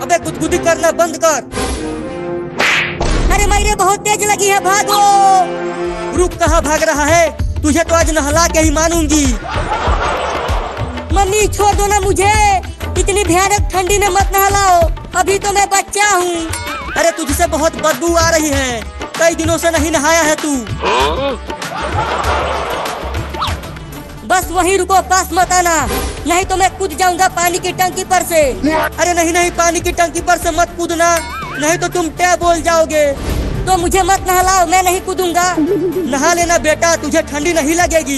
अबे गुदगुदी करना बंद कर। अरे मेरे बहुत तेज लगी है, भागो। रुक, कहाँ भाग रहा है? तुझे तो आज नहला के ही मानूंगी। मम्मी छोड़ दो ना मुझे, इतनी भयानक ठंडी में मत नहलाओ, अभी तो मैं बच्चा हूँ। अरे तुझसे बहुत बदबू आ रही है, कई दिनों से नहीं नहाया है तू। बस वहीं रुको, पास मत आना, नहीं तो मैं कूद जाऊंगा पानी की टंकी पर से। अरे नहीं नहीं, पानी की टंकी पर से मत कूदना, नहीं तो तुम टे बोल जाओगे। तो मुझे मत नहलाओ, मैं नहीं कूदूंगा। नहा लेना बेटा, तुझे ठंडी नहीं लगेगी।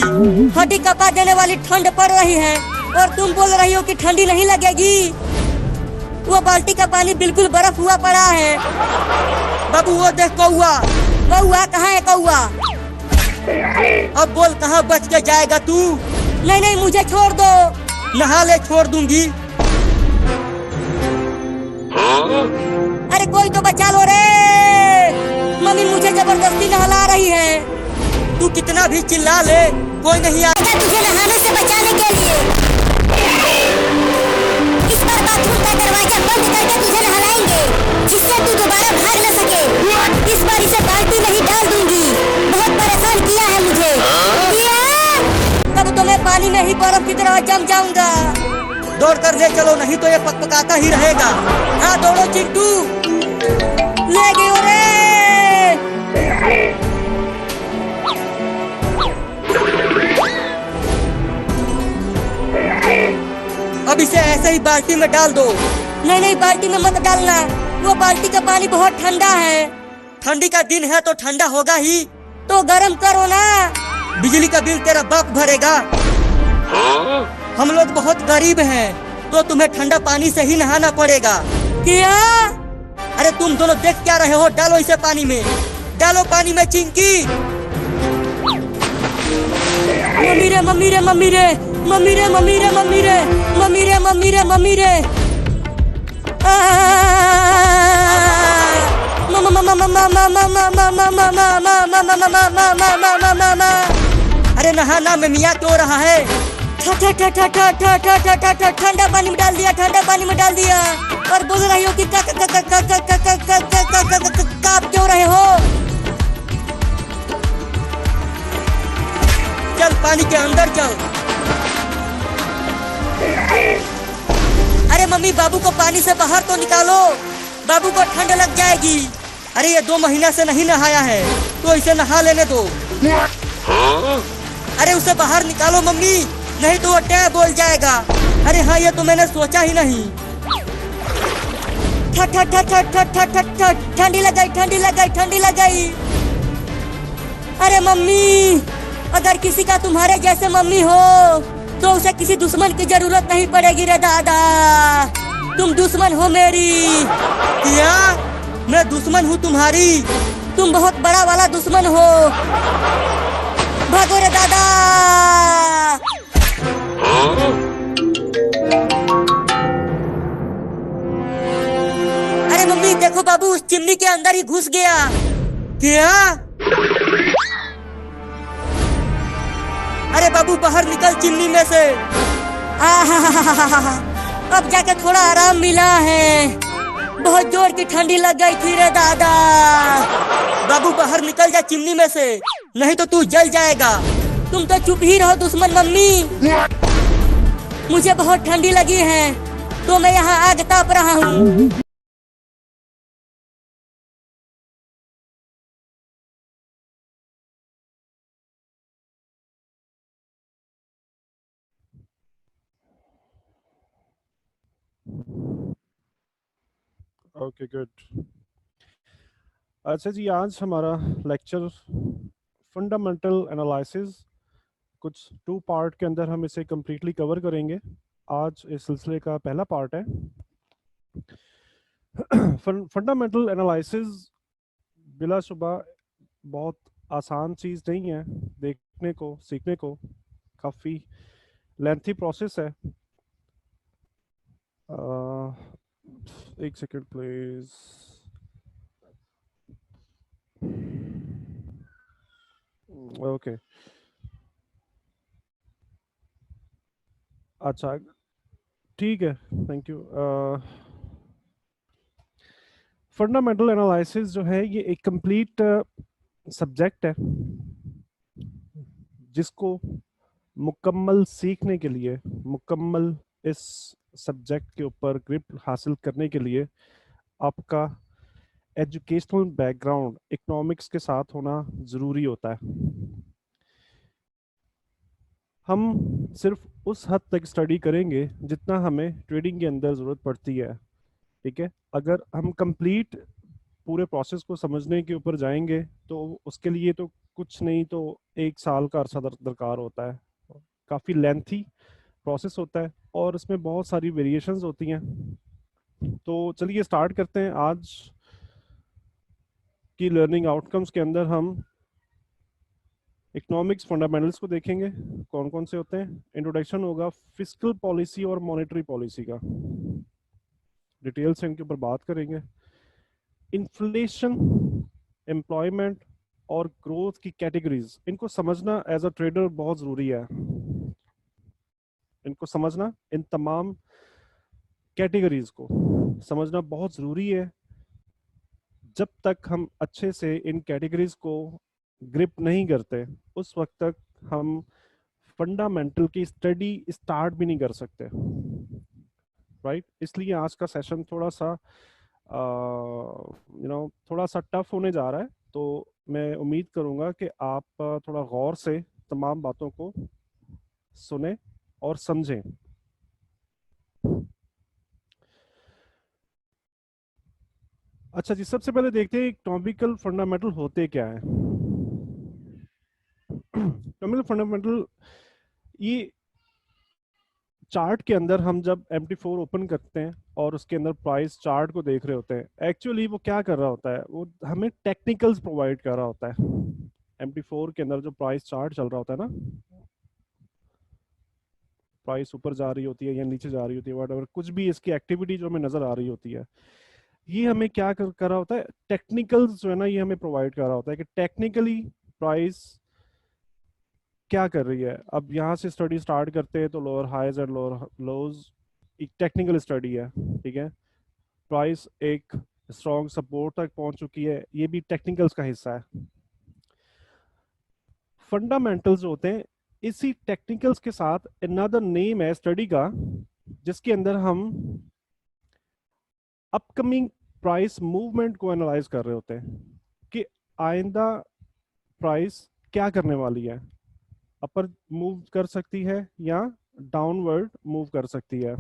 हड्डी कपा देने वाली ठंड पड़ रही है और तुम बोल रही हो कि ठंडी नहीं लगेगी। वो बाल्टी का पानी बिल्कुल बर्फ हुआ पड़ा है। बाबू वो देख कौआ। कौआ कहाँ है कौआ? अब बोल कहाँ बच के जाएगा तू? नहीं नहीं मुझे छोड़ दो। नहा ले, छोड़ दूंगी। अरे कोई तो बचा लो रे, मम्मी मुझे जबरदस्ती नहला रही है। तू कितना भी चिल्ला ले, कोई नहीं आएगा तुझे नहाने से बचाने के लिए। इस बार बाथरूम का दरवाजा बंद करके तुझे नहलाएंगे, जिससे तू दोबारा भाग न सके। इस बार इसे बाल्टी में ही डाल दूंगी, बहुत परेशान किया है मुझे। तब तो मैं पानी में ही बर्फ की तरह जम जाऊंगा। दौड़ कर ले चलो, नहीं तो ये पकपकाता ही रहेगा। हाँ दौड़ो चिंटू। ले गयो रे। अब इसे ऐसे ही बाल्टी में डाल दो। नहीं नहीं बाल्टी में मत डालना, वो बाल्टी का पानी बहुत ठंडा है। ठंडी का दिन है तो ठंडा होगा ही। तो गरम करो ना। बिजली का बिल तेरा बाप भरेगा। हम लोग बहुत गरीब हैं, तो तुम्हें ठंडा पानी से ही नहाना पड़ेगा। क्या? अरे तुम दोनों देख क्या रहे हो? डालो इसे पानी में, डालो पानी में चिंकी। मम्मी रे मम्मी रे मम्मी रे मम्मी रे मम्मी रे मम्मी रे मम्मी रे मम्मी रे मम्मी रे। अरे नहाना में मियाँ क्यों रहा है? ठंडा पानी में डाल दिया, ठंडा पानी में डाल दिया। और बोल रही हो कि कांप क्यों रहे हो? चल पानी के अंदर चल। अरे मम्मी बाबू को पानी से बाहर तो निकालो, बाबू को ठंड लग जाएगी। अरे ये 2 महीना से नहीं नहाया है, तो इसे नहा लेने दो। अरे उसे बाहर निकालो मम्मी, नहीं तो वो टे बोल जाएगा। अरे हाँ, ये तो मैंने सोचा ही नहीं। ठंडी लग गई, ठंडी लग गई, ठंडी लग गई। अरे मम्मी, अगर किसी का तुम्हारे जैसे मम्मी हो तो उसे किसी दुश्मन की जरूरत नहीं पड़ेगी रे दादा। तुम दुश्मन हो मेरी। क्या? मैं दुश्मन हूँ तुम्हारी? तुम बहुत बड़ा वाला दुश्मन हो। भागो रे दादा। अरे मम्मी देखो, बाबू उस चिमनी के अंदर ही घुस गया। क्या? अरे बाबू बाहर निकल चिमनी में से। अब जाके थोड़ा आराम मिला है, बहुत जोर की ठंडी लग गई थी रे दादा। बाबू बाहर निकल जा चिमनी में से, नहीं तो तू जल जाएगा। तुम तो चुप ही रहो दुश्मन मम्मी। मुझे बहुत ठंडी लगी है तो मैं यहाँ आग ताप रहा हूँ। Okay good. अच्छा जी, आज हमारा लेक्चर फंडामेंटल एनालिसिस, कुछ 2 पार्ट के अंदर हम इसे कम्प्लीटली कवर करेंगे। आज इस सिलसिले का पहला पार्ट है। फंडामेंटल एनालिसिस बिलाशुबा बहुत आसान चीज़ नहीं है, देखने को सीखने को काफ़ी लेंथी प्रोसेस है। एक सेकेंड प्लीज। ओके अच्छा ठीक है, थैंक यू। फंडामेंटल एनालिसिस जो है ये एक कंप्लीट सब्जेक्ट है जिसको मुकम्मल सीखने के लिए, मुकम्मल इस सब्जेक्ट के ऊपर ग्रिप हासिल करने के लिए आपका एजुकेशनल बैकग्राउंड इकोनॉमिक्स के साथ होना ज़रूरी होता है। हम सिर्फ उस हद तक स्टडी करेंगे जितना हमें ट्रेडिंग के अंदर ज़रूरत पड़ती है, ठीक है। अगर हम कंप्लीट पूरे प्रोसेस को समझने के ऊपर जाएंगे तो उसके लिए तो कुछ नहीं तो 1 साल का अरसा दरकार होता है। काफ़ी लेंथी प्रोसेस होता है और इसमें बहुत सारी वेरिएशंस होती हैं। तो चलिए स्टार्ट करते हैं। आज की लर्निंग आउटकम्स के अंदर हम इकोनॉमिक्स फंडामेंटल्स को देखेंगे, कौन कौन से होते हैं। इंट्रोडक्शन होगा फिस्कल पॉलिसी और मॉनेटरी पॉलिसी का, डिटेल से इनके ऊपर बात करेंगे। इन्फ्लेशन, एम्प्लॉयमेंट और ग्रोथ की कैटेगरीज, इनको समझना एज अ ट्रेडर बहुत ज़रूरी है। इनको समझना, इन तमाम कैटेगरीज को समझना बहुत ज़रूरी है। जब तक हम अच्छे से इन कैटेगरीज को ग्रिप नहीं करते उस वक्त तक हम फंडामेंटल की स्टडी स्टार्ट भी नहीं कर सकते, राइट। इसलिए आज का सेशन थोड़ा सा थोड़ा सा टफ होने जा रहा है। तो मैं उम्मीद करूंगा कि आप थोड़ा गौर से तमाम बातों को सुने और समझें। अच्छा जी, सबसे पहले देखते हैं इकोनॉमिकल फंडामेंटल होते क्या है। इकोनॉमिकल फंडामेंटल, ये चार्ट के अंदर हम जब MT4 ओपन करते हैं और उसके अंदर प्राइस चार्ट को देख रहे होते हैं, एक्चुअली वो क्या कर रहा होता है, वो हमें टेक्निकल्स प्रोवाइड कर रहा होता है। MT4 के अंदर जो प्राइस चार्ट चल रहा होता है ना, प्राइस ऊपर जा रही होती है या नीचे जा रही होती है, व्हाटएवर, कुछ भी इसकी एक्टिविटी जो हमें नजर आ रही होती है, ये हमें क्या कर रहा होता है, टेक्निकल्स जो है ना, ये हमें प्रोवाइड कर रहा होता है कि टेक्निकली प्राइस क्या कर रही है। अब यहाँ से स्टडी स्टार्ट करते हैं तो लोअर हाईज एंड लोअर लोज एक टेक्निकल स्टडी है, ठीक है। प्राइस एक स्ट्रॉन्ग सपोर्ट तक पहुंच चुकी है, ये भी टेक्निकल्स का हिस्सा है। फंडामेंटल्स होते हैं इसी टेक्निकल्स के साथ अनदर नेम है स्टडी का, जिसके अंदर हम अपकमिंग प्राइस मूवमेंट को एनालाइज कर रहे होते हैं कि आइंदा प्राइस क्या करने वाली है, अपर मूव कर सकती है या डाउनवर्ड मूव कर सकती है।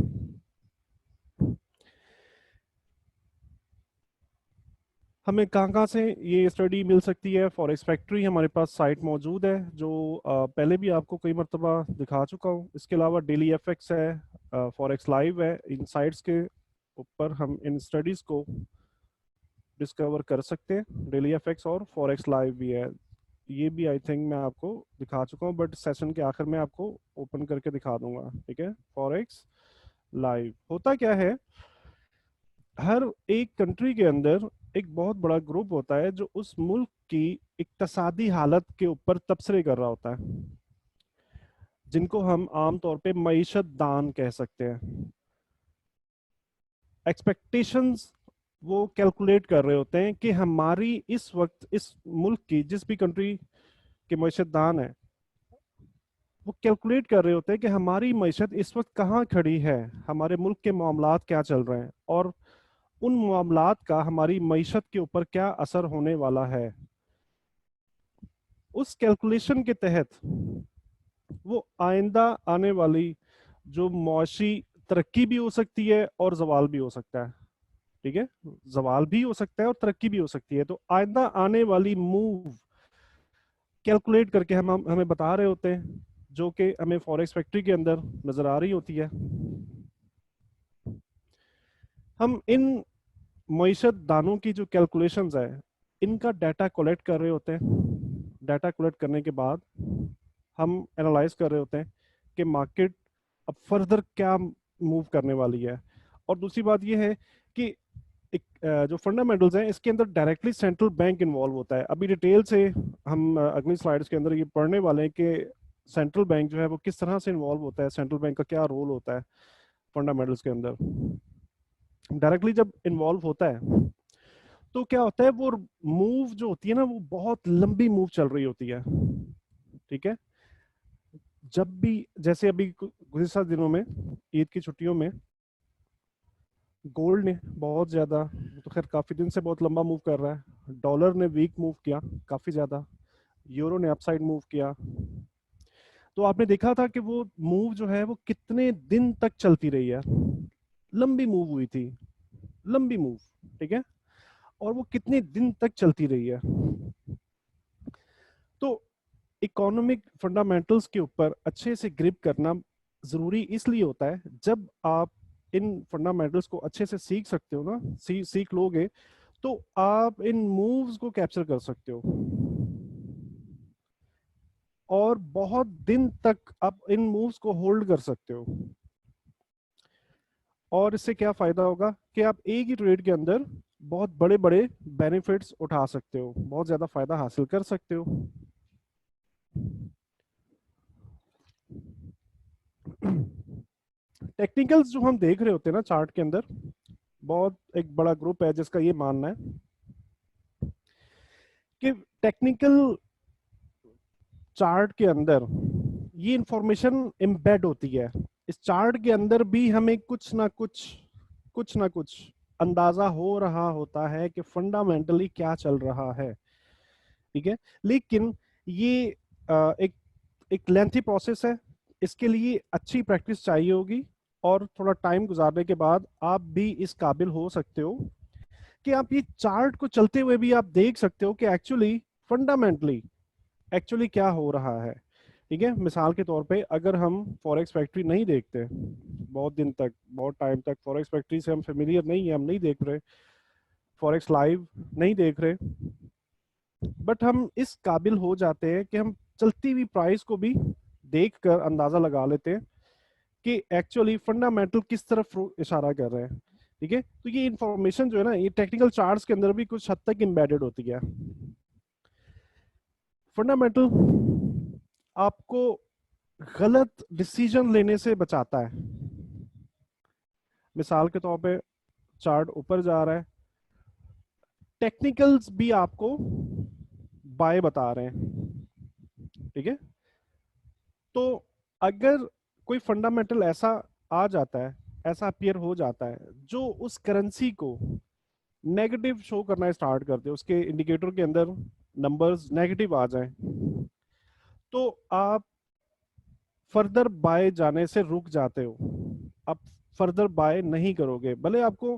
हमें कहाँ से ये स्टडी मिल सकती है। फॉरेक्स फैक्ट्री हमारे पास साइट मौजूद है, जो पहले भी आपको कई मरतबा दिखा चुका हूँ। इसके अलावा डेली एफएक्स है, फॉरेक्स लाइव है। इन साइट्स के ऊपर हम इन स्टडीज को डिस्कवर कर सकते हैं। डेली एफएक्स और फॉरेक्स लाइव भी है, ये भी आई थिंक मैं आपको दिखा चुका हूँ, बट सेशन के आखिर में आपको ओपन करके दिखा दूंगा, ठीक है। फॉरेक्स लाइव होता क्या है, हर एक कंट्री के अंदर एक बहुत बड़ा ग्रुप होता है जो उस मुल्क की इक्तसादी हालत के ऊपर तबसरे कर रहा होता है, जिनको हम आमतौर पे मईशत दान कह सकते हैं। एक्सपेक्टेशंस वो कैलकुलेट कर रहे होते हैं कि हमारी इस वक्त इस मुल्क की, जिस भी कंट्री के मईशत दान है, वो कैलकुलेट कर रहे होते हैं कि हमारी मईशत इस वक्त कहाँ खड़ी है, हमारे मुल्क के मामलात क्या चल रहे हैं और उन मामलात का हमारी मईशत के ऊपर क्या असर होने वाला है। उस कैलकुलेशन के तहत वो आइंदा आने वाली जो मुआशी तरक्की भी हो सकती है और जवाल भी हो सकता है, ठीक है। जवाल भी हो सकता है और तरक्की भी हो सकती है। तो आइंदा आने वाली मूव कैलकुलेट करके हमें बता रहे होते हैं, जो कि हमें फॉरेक्स फैक्ट्री के अंदर नजर आ रही होती है। हम इन मईशत दानों की जो कैलकुलेशंस है, इनका डाटा कलेक्ट कर रहे होते हैं। डाटा कलेक्ट करने के बाद हम एनालाइज कर रहे होते हैं कि मार्केट अब फर्दर क्या मूव करने वाली है। और दूसरी बात यह है कि जो फंडामेंटल्स हैं, इसके अंदर डायरेक्टली सेंट्रल बैंक इन्वॉल्व होता है। अभी डिटेल से हम अगली स्लाइड्स के अंदर ये पढ़ने वाले हैं कि सेंट्रल बैंक जो है वो किस तरह से इन्वॉल्व होता है, सेंट्रल बैंक का क्या रोल होता है फंडामेंटल्स के अंदर। डायरेक्टली जब इन्वॉल्व होता है तो क्या होता है, वो मूव जो होती है ना, वो बहुत लंबी मूव चल रही होती है, ठीक है। जब भी जैसे अभी गुज़िश्ता दिनों में, ईद की छुट्टियों में, गोल्ड ने बहुत ज्यादा, तो खैर काफी दिन से बहुत लंबा मूव कर रहा है, डॉलर ने वीक मूव किया काफी ज्यादा, यूरो ने अपसाइड मूव किया। तो आपने देखा था कि वो मूव जो है वो कितने दिन तक चलती रही है, लंबी मूव हुई थी, लंबी मूव, ठीक है, और वो कितने दिन तक चलती रही है। तो इकोनॉमिक फंडामेंटल्स के ऊपर अच्छे से ग्रिप करना जरूरी इसलिए होता है, जब आप इन फंडामेंटल्स को अच्छे से सीख सकते हो ना, सीख लोगे, तो आप इन मूव्स को कैप्चर कर सकते हो और बहुत दिन तक आप इन मूव्स को होल्ड कर सकते हो। और इससे क्या फायदा होगा कि आप एक ही ट्रेड के अंदर बहुत बड़े बड़े बेनिफिट्स उठा सकते हो, बहुत ज्यादा फायदा हासिल कर सकते हो। टेक्निकल्स जो हम देख रहे होते हैं ना चार्ट के अंदर, बहुत एक बड़ा ग्रुप है जिसका ये मानना है कि टेक्निकल चार्ट के अंदर ये इंफॉर्मेशन एम्बेड होती है। इस चार्ट के अंदर भी हमें कुछ ना कुछ अंदाजा हो रहा होता है कि फंडामेंटली क्या चल रहा है, ठीक है। लेकिन ये एक लेंथी प्रोसेस है, इसके लिए अच्छी प्रैक्टिस चाहिए होगी, और थोड़ा टाइम गुजारने के बाद आप भी इस काबिल हो सकते हो कि आप ये चार्ट को चलते हुए भी आप देख सकते हो कि एक्चुअली फंडामेंटली एक्चुअली क्या हो रहा है, ठीक है। मिसाल के तौर पे अगर हम फॉरेक्स फैक्ट्री नहीं देखते बहुत दिन तक, बहुत टाइम तक फॉरेक्स फैक्ट्री से हम फेमिलियर नहीं है, हम नहीं देख रहे, फॉरेक्स लाइव नहीं देख रहे, बट हम इस काबिल हो जाते हैं कि हम चलती हुई प्राइस को भी देखकर अंदाजा लगा लेते हैं कि एक्चुअली फंडामेंटल किस तरफ इशारा कर रहे हैं, ठीक है। तो ये इंफॉर्मेशन जो है ना, ये टेक्निकल चार्ट्स के अंदर भी कुछ हद तक एम्बेडेड होती है। फंडामेंटल आपको गलत डिसीजन लेने से बचाता है। मिसाल के तौर पे चार्ट ऊपर जा रहा है, टेक्निकल्स भी आपको बाय बता रहे हैं, ठीक है। तो अगर कोई फंडामेंटल ऐसा आ जाता है, ऐसा अपीयर हो जाता है जो उस करेंसी को नेगेटिव शो करना स्टार्ट कर दे, उसके इंडिकेटर के अंदर नंबर्स नेगेटिव आ जाएं, तो आप फर्दर बाय जाने से रुक जाते हो, आप फर्दर बाय नहीं करोगे, भले आपको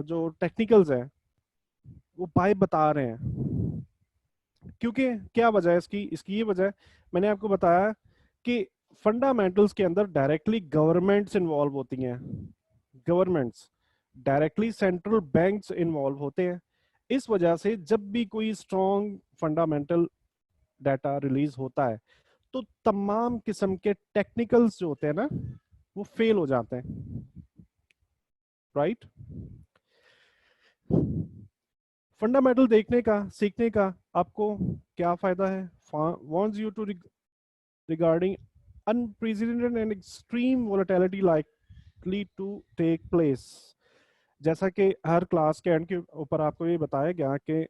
जो टेक्निकल्स हैं वो बाय बता रहे हैं। क्योंकि क्या वजह है इसकी ये वजह है, मैंने आपको बताया कि फंडामेंटल्स के अंदर डायरेक्टली गवर्नमेंट्स इन्वॉल्व होती हैं, governments directly central banks involve होते हैं। इस वजह से जब भी कोई स्ट्रॉन्ग फंडामेंटल डाटा रिलीज होता है तो तमाम किस्म के टेक्निकल्स जो होते हैं ना वो फेल हो जाते हैं, राइट। फंडामेंटल देखने का, सीखने का आपको क्या फायदा है? Wants you to regarding unprecedented and extreme volatility likely to take place. जैसा कि हर क्लास के एंड के ऊपर आपको ये बताया गया कि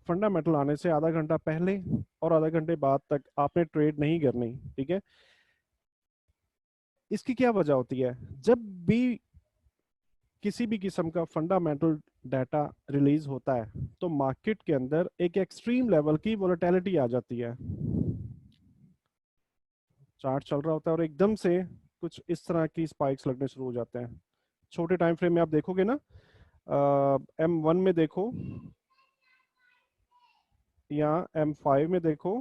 फंडामेंटल आने से आधा घंटा पहले और आधा घंटे बाद तक आपने ट्रेड नहीं करनी, ठीक है। इसकी क्या वजह होती है? जब भी किसी भी किस्म का फंडामेंटल डाटा रिलीज होता है तो मार्केट के अंदर एक एक्सट्रीम लेवल की वोलेटिलिटी आ जाती है। चार्ट चल रहा होता है और एकदम से कुछ इस तरह की स्पाइक्स लगने शुरू हो जाते हैं। छोटे टाइम फ्रेम में आप देखोगे ना, M1 में देखो या M5 में देखो,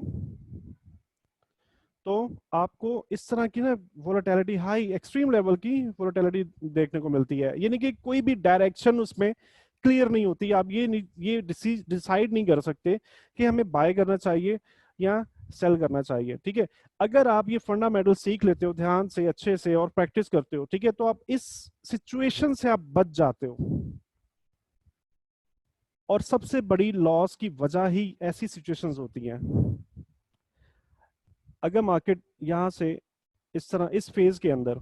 तो आपको इस तरह की ना वोलेटिलिटी, हाई एक्सट्रीम लेवल की वोलेटिलिटी देखने को मिलती है। यानी कि कोई भी डायरेक्शन उसमें क्लियर नहीं होती, आप ये डिसाइड नहीं कर सकते कि हमें बाय करना चाहिए या सेल करना चाहिए, ठीक है। अगर आप ये फंडामेंटल सीख लेते हो ध्यान से, अच्छे से, और प्रैक्टिस करते हो, ठीक है, तो आप इस सिचुएशन से आप बच जाते हो। और सबसे बड़ी लॉस की वजह ही ऐसी सिचुएशंस होती हैं। अगर मार्केट यहां से इस तरह इस फेज के अंदर,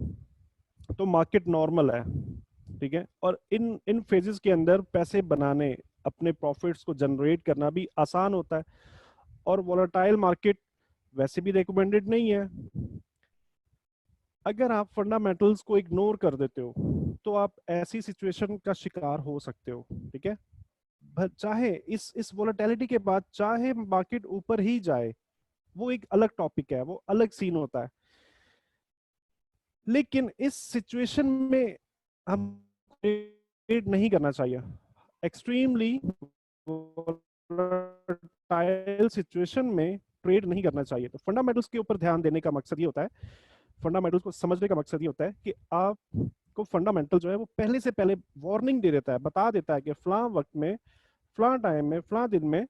तो मार्केट नॉर्मल है, ठीक है, और इन फेजेस के अंदर पैसे बनाने अपने प्रॉफिट्स को जनरेट करना भी आसान होता है। और वोलेटाइल मार्केट वैसे भी रिकमेंडेड नहीं है। अगर आप फंडामेंटल्स को इग्नोर कर देते हो तो आप ऐसी सिचुएशन का शिकार हो सकते हो, ठीक है। चाहे इस वोलेटिलिटी के बाद चाहे मार्केट ऊपर ही जाए, वो एक अलग टॉपिक है, वो अलग सीन होता है। लेकिन इस सिचुएशन में हम ट्रेड नहीं करना चाहिए। एक्सट्रीमली वोलेटाइल सिचुएशन में ट्रेड नहीं करना चाहिए। तो फंडामेंटल्स के ऊपर ध्यान देने का मकसद ये होता है, फंडामेंटल्स को समझने का मकसद ये होता है कि आपको फंडामेंटल जो है वो पहले से पहले वार्निंग दे देता है, बता देता है कि फलां वक्त में, फलां टाइम में, फलां दिन में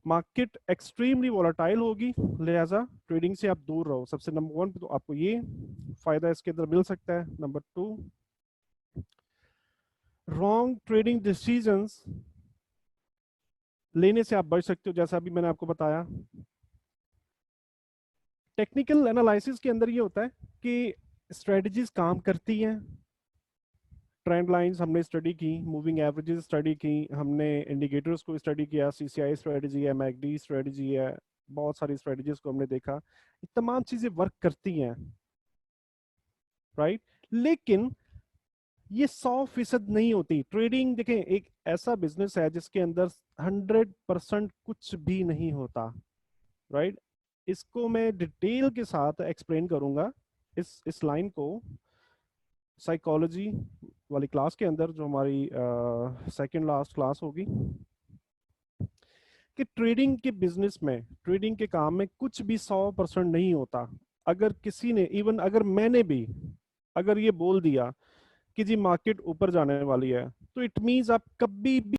मार्केट एक्सट्रीमली वोलेटाइल होगी, लिहाजा ट्रेडिंग से आप दूर रहो। सबसे नंबर 1 तो आपको ये फायदा इसके अंदर मिल सकता है। नंबर 2, रॉन्ग ट्रेडिंग डिसीजंस लेने से आप बच सकते हो, जैसा अभी मैंने आपको बताया। टेक्निकल एनालिसिस के अंदर ये होता है कि स्ट्रेटजीज काम करती हैं, ट्रेंड लाइंस हमने स्टडी की, मूविंग एवरेजेस स्टडी की, हमने इंडिकेटर्स को स्टडी किया, सीसीआई स्ट्रेटजी है, मैकडी स्ट्रेटजी है, बहुत सारी स्ट्रेटजीज को हमने देखा। ये तमाम चीजें वर्क करती हैं, राइट। लेकिन ये 100% नहीं होती। ट्रेडिंग देखें एक ऐसा बिजनेस है जिसके अंदर 100% कुछ भी नहीं होता, राइट। इसको मैं डिटेल के साथ एक्सप्लेन करूंगा इस लाइन को साइकोलॉजी वाली क्लास के अंदर, जो हमारी सेकंड लास्ट क्लास होगी। कि ट्रेडिंग के बिजनेस में, ट्रेडिंग के काम में कुछ भी 100% नहीं होता। अगर किसी ने, इवन अगर मैंने भी अगर ये बोल दिया कि जी मार्केट ऊपर जाने वाली है, तो इट मींस आप कभी भी